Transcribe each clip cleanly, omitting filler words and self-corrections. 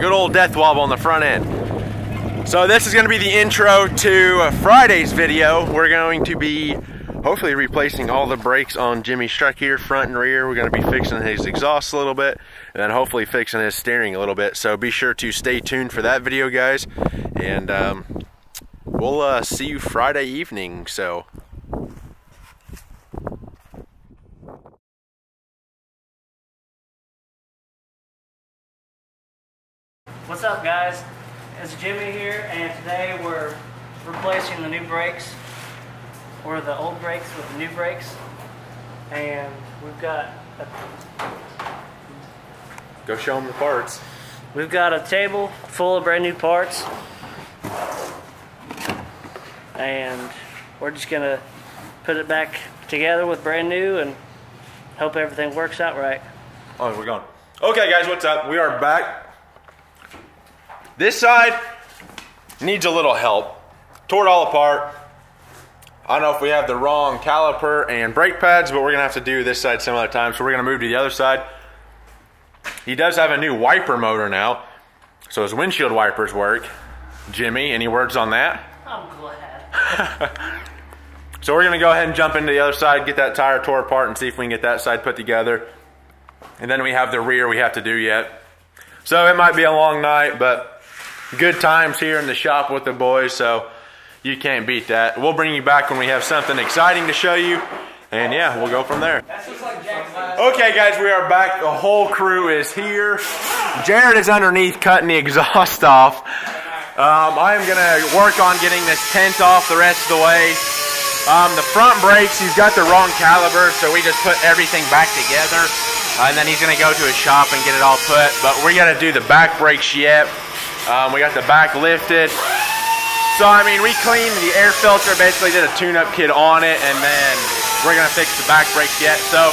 Good old death wobble on the front end. So this is going to be the intro to Friday's video. We're going to be hopefully replacing all the brakes on Jimmy's truck here, front and rear. We're going to be fixing his exhaust a little bit, and then hopefully fixing his steering a little bit. So be sure to stay tuned for that video, guys. And we'll see you Friday evening. So. What's up, guys? It's Jimmy here, and today we're replacing the new brakes, or the old brakes with the new brakes. And we've got Go show them the parts. We've got a table full of brand new parts, and we're just gonna put it back together with brand new and hope everything works out right. Oh, we're gone. Okay, guys, what's up? We are back. This side needs a little help. Tore it all apart. I don't know if we have the wrong caliper and brake pads, but we're gonna have to do this side some other time. So we're gonna move to the other side. He does have a new wiper motor now, so his windshield wipers work. Jimmy, any words on that? I'm glad. So we're gonna go ahead and jump into the other side, get that tire tore apart, and see if we can get that side put together. And then we have the rear we have to do yet. So it might be a long night, but good times here in the shop with the boys, so you can't beat that. We'll bring you back when we have something exciting to show you, and yeah, we'll go from there. Okay, guys, we are back. The whole crew is here. Jared is underneath cutting the exhaust off. I am gonna work on getting this tent off the rest of the way. The front brakes, he's got the wrong caliber, so we just put everything back together, and then he's gonna go to his shop and get it all put. But we gotta do the back brakes yet. We got the back lifted. So, I mean, we cleaned the air filter, basically did a tune-up kit on it, and then we're going to fix the back brakes yet. So,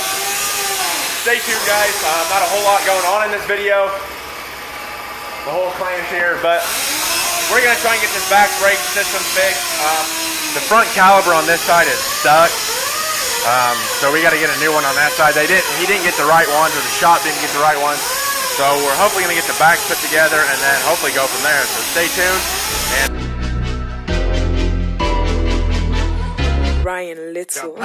stay tuned, guys. Not a whole lot going on in this video. The whole clan's here, but we're going to try and get this back brake system fixed. The front caliber on this side is stuck. So, we got to get a new one on that side. He didn't get the right ones, or the shop didn't get the right ones. So we're hopefully going to get the back put together and then hopefully go from there. So stay tuned. And Ryan Little.